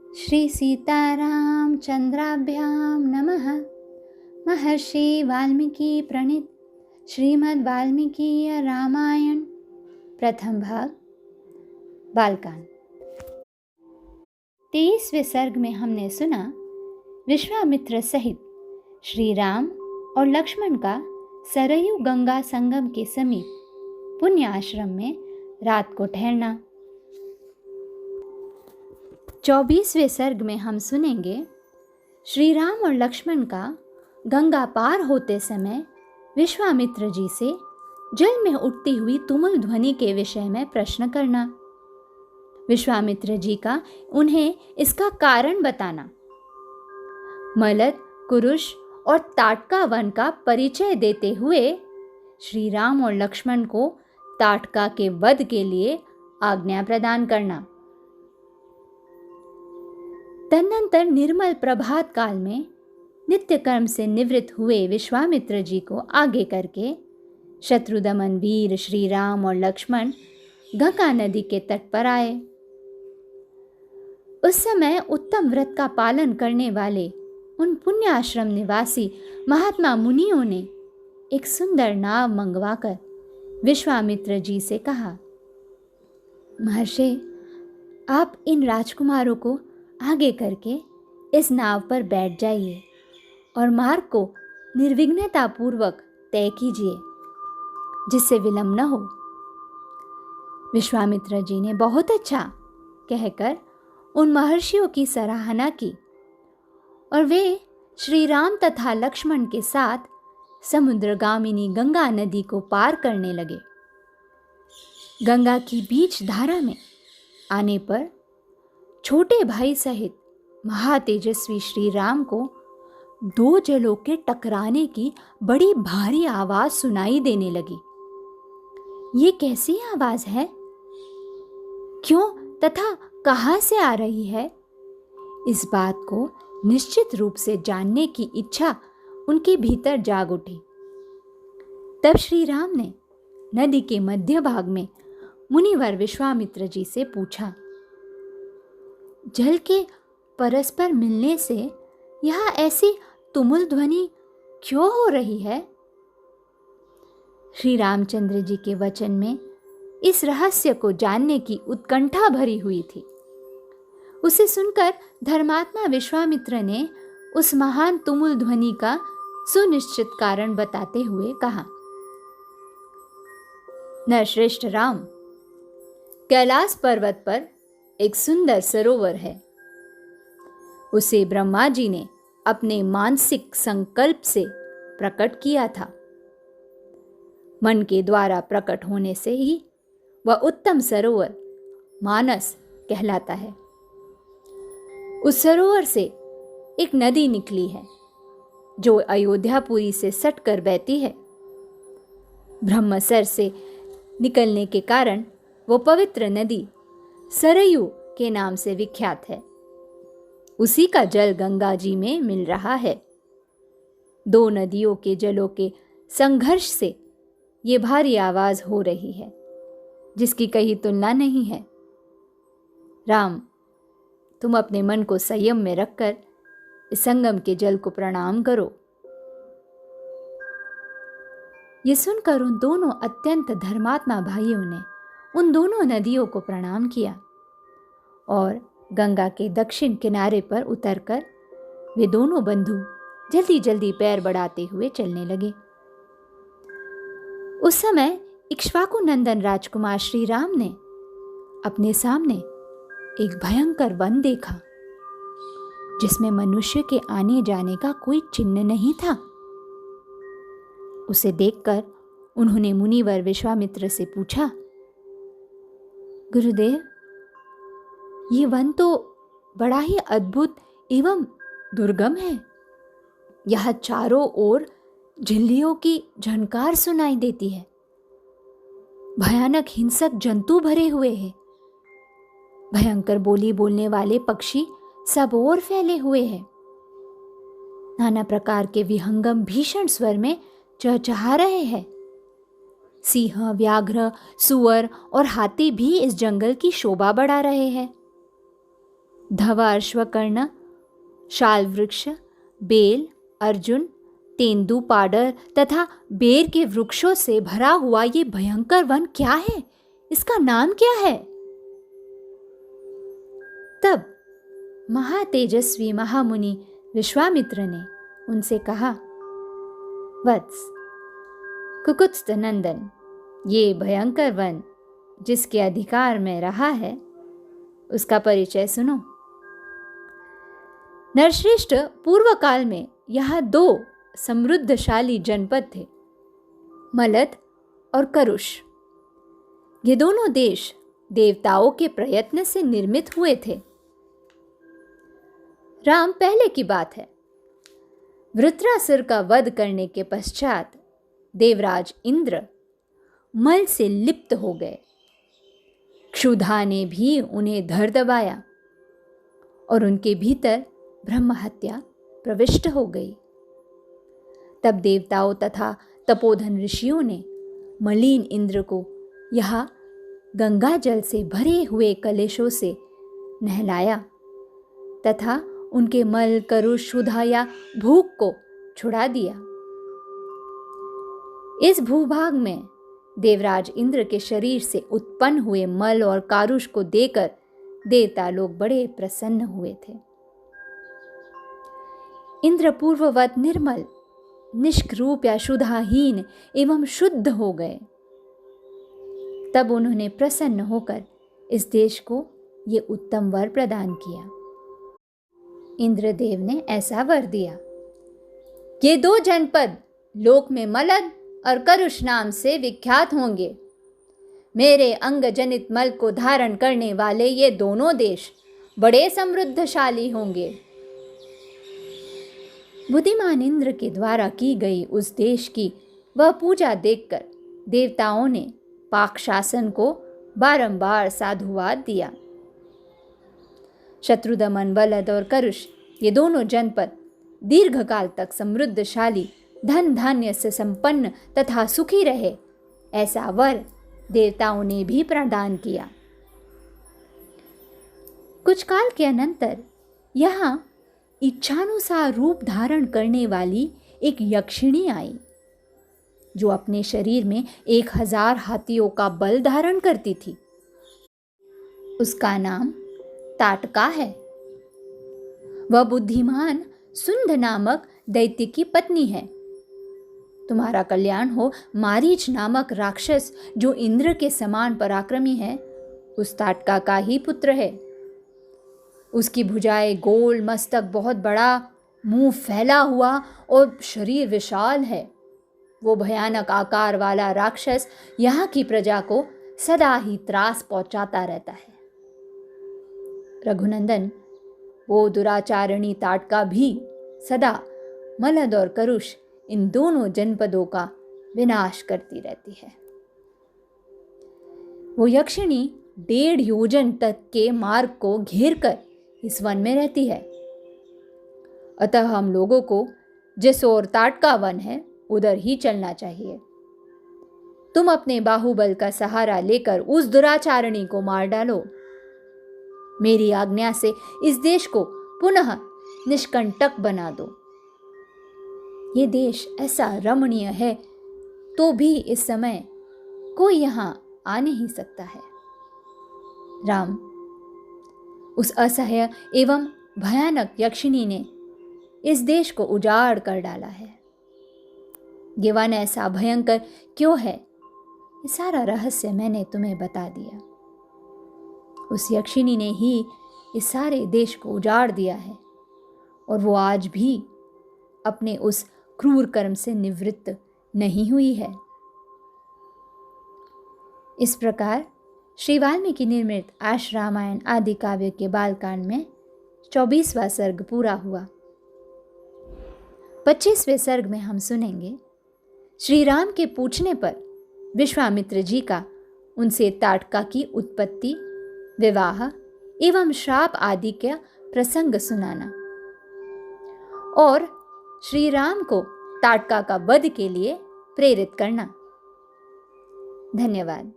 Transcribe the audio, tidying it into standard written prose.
श्री सीतारामचंद्राभ्यां नमः। महर्षि वाल्मीकि प्रणीत श्रीमद् वाल्मीकि रामायण प्रथम भाग बालकांड। 23वें सर्ग में हमने सुना विश्वामित्र सहित श्री राम और लक्ष्मण का सरयू गंगा संगम के समीप पुण्य आश्रम में रात को ठहरना। 24वें सर्ग में हम सुनेंगे श्री राम और लक्ष्मण का गंगा पार होते समय विश्वामित्र जी से जल में उठती हुई तुमुल ध्वनि के विषय में प्रश्न करना, विश्वामित्र जी का उन्हें इसका कारण बताना, मलद, कुरुश और ताटका वन का परिचय देते हुए श्री राम और लक्ष्मण को ताटका के वध के लिए आज्ञा प्रदान करना। तदनंतर निर्मल प्रभात काल में नित्य कर्म से निवृत्त हुए विश्वामित्र जी को आगे करके शत्रुदमन वीर श्री राम और लक्ष्मण गंगा नदी के तट पर आए। उस समय उत्तम व्रत का पालन करने वाले उन पुण्य आश्रम निवासी महात्मा मुनियों ने एक सुंदर नाव मंगवाकर विश्वामित्र जी से कहा, महर्षि, आप इन राजकुमारों को आगे करके इस नाव पर बैठ जाइए और मार्ग को निर्विघ्नता पूर्वक तय कीजिए, जिससे विलंब न हो। विश्वामित्र जी ने बहुत अच्छा कहकर उन महर्षियों की सराहना की और वे श्री राम तथा लक्ष्मण के साथ समुद्रगामिनी गंगा नदी को पार करने लगे। गंगा की बीच धारा में आने पर छोटे भाई सहित महातेजस्वी श्री राम को दो जलों के टकराने की बड़ी भारी आवाज सुनाई देने लगी। ये कैसी आवाज है? क्यों तथा कहां से आ रही है? इस बात को निश्चित रूप से जानने की इच्छा उनके भीतर जाग उठी। तब श्री राम ने नदी के मध्य भाग में मुनिवर विश्वामित्र जी से पूछा, जल के परस्पर मिलने से यहाँ ऐसी तुमुल ध्वनि क्यों हो रही है? श्री रामचंद्र जी के वचन में इस रहस्य को जानने की उत्कंठा भरी हुई थी। उसे सुनकर धर्मात्मा विश्वामित्र ने उस महान तुमुल ध्वनि का सुनिश्चित कारण बताते हुए कहा, नरश्रेष्ठ राम, कैलाश पर्वत पर एक सुंदर सरोवर है। उसे ब्रह्मा जी ने अपने मानसिक संकल्प से प्रकट किया था। मन के द्वारा प्रकट होने से ही वह उत्तम सरोवर मानस कहलाता है। उस सरोवर से एक नदी निकली है जो अयोध्यापुरी से सटकर बहती है। ब्रह्मसर से निकलने के कारण वो पवित्र नदी सरयू के नाम से विख्यात है। उसी का जल गंगा जी में मिल रहा है। दो नदियों के जलों के संघर्ष से ये भारी आवाज हो रही है, जिसकी कहीं तुलना नहीं है। राम, तुम अपने मन को संयम में रखकर इस संगम के जल को प्रणाम करो। ये सुनकर उन दोनों अत्यंत धर्मात्मा भाइयों ने उन दोनों नदियों को प्रणाम किया और गंगा के दक्षिण किनारे पर उतरकर वे दोनों बंधु जल्दी जल्दी पैर बढ़ाते हुए चलने लगे। उस समय इक्ष्वाकु नंदन राजकुमार श्री राम ने अपने सामने एक भयंकर वन देखा, जिसमें मनुष्य के आने जाने का कोई चिन्ह नहीं था। उसे देखकर उन्होंने मुनिवर विश्वामित्र से पूछा, गुरुदेव, ये वन तो बड़ा ही अद्भुत एवं दुर्गम है। यह चारों ओर झिल्लियों की झनकार सुनाई देती है। भयानक हिंसक जंतु भरे हुए हैं। भयंकर बोली बोलने वाले पक्षी सब ओर फैले हुए हैं। नाना प्रकार के विहंगम भीषण स्वर में चहचहा रहे हैं। सिंह, व्याघ्र, सुअर और हाथी भी इस जंगल की शोभा बढ़ा रहे हैं। धवा अश्वकर्ण, शाल वृक्ष, बेल, अर्जुन, तेंदु पाडर तथा बेर के वृक्षों से भरा हुआ ये भयंकर वन क्या है? इसका नाम क्या है? तब महातेजस्वी महामुनि विश्वामित्र ने उनसे कहा, वत्स, कुकुत्स्थ नंदन, ये भयंकर वन जिसके अधिकार में रहा है उसका परिचय सुनो। नरश्रेष्ठ, पूर्व काल में यहाँ 2 समृद्धशाली जनपद थे, मलद और करुष। ये दोनों देश देवताओं के प्रयत्न से निर्मित हुए थे। राम, पहले की बात है, वृत्रासुर का वध करने के पश्चात देवराज इंद्र मल से लिप्त हो गए। क्षुधा ने भी उन्हें धर दबाया और उनके भीतर ब्रह्म हत्या प्रविष्ट हो गई। तब देवताओं तथा तपोधन ऋषियों ने मलिन इंद्र को यहाँ गंगा जल से भरे हुए कलशों से नहलाया तथा उनके मल, करुष, क्षुधा या भूख को छुड़ा दिया। इस भूभाग में देवराज इंद्र के शरीर से उत्पन्न हुए मल और कारुष को देकर देवता लोग बड़े प्रसन्न हुए थे। इंद्र पूर्ववत निर्मल, निष्क्रूप या क्षुधाहीन एवं शुद्ध हो गए। तब उन्होंने प्रसन्न होकर इस देश को ये उत्तम वर प्रदान किया। इंद्रदेव ने ऐसा वर दिया, ये 2 जनपद लोक में मलद और करुष नाम से विख्यात होंगे। मेरे अंग जनित मल को धारण करने वाले ये दोनों देश बड़े समृद्धशाली होंगे। बुद्धिमान इंद्र के द्वारा की गई उस देश की वह पूजा देखकर देवताओं ने पाक शासन को बारंबार साधुवाद दिया। शत्रुदमन, वलद और करुष ये दोनों जनपद दीर्घकाल तक समृद्धशाली, धन धान्य से संपन्न तथा सुखी रहे, ऐसा वर देवताओं ने भी प्रदान किया। कुछ काल के अनंतर यहाँ इच्छानुसार रूप धारण करने वाली एक यक्षिणी आई, जो अपने शरीर में 1000 हाथियों का बल धारण करती थी। उसका नाम ताटका है। वह बुद्धिमान सुंध नामक दैत्य की पत्नी है। तुम्हारा कल्याण हो, मारीच नामक राक्षस जो इंद्र के समान पराक्रमी है, उस ताटका का ही पुत्र है। उसकी भुजाएं गोल, मस्तक बहुत बड़ा, मुंह फैला हुआ और शरीर विशाल है। वो भयानक आकार वाला राक्षस यहाँ की प्रजा को सदा ही त्रास पहुंचाता रहता है। रघुनंदन, वो दुराचारिणी ताटका भी सदा मलद और करुष इन दोनों जनपदों का विनाश करती रहती है। वो यक्षिणी 1.5 योजन तक के मार्ग को घेर कर इस वन में रहती है। अतः हम लोगों को जिस ओर ताटका वन है उधर ही चलना चाहिए। तुम अपने बाहुबल का सहारा लेकर उस दुराचारिणी को मार डालो। मेरी आज्ञा से इस देश को पुनः निष्कंटक बना दो। ये देश ऐसा रमणीय है तो भी इस समय कोई यहाँ आ नहीं सकता है। राम, उस असह्य एवं भयानक यक्षिणी ने इस देश को उजाड़ कर डाला है। ये वन ऐसा भयंकर क्यों है, ये सारा रहस्य मैंने तुम्हें बता दिया। उस यक्षिणी ने ही इस सारे देश को उजाड़ दिया है और वो आज भी अपने उस क्रूर कर्म से निवृत्त नहीं हुई है। इस प्रकार श्री वाल्मीकि निर्मित आश रामायण आदि काव्य के बालकांड में 24वां सर्ग पूरा हुआ। 25वें सर्ग में हम सुनेंगे श्री राम के पूछने पर विश्वामित्र जी का उनसे ताटका की उत्पत्ति, विवाह एवं श्राप आदि का प्रसंग सुनाना और श्री राम को ताटका का वध के लिए प्रेरित करना। धन्यवाद।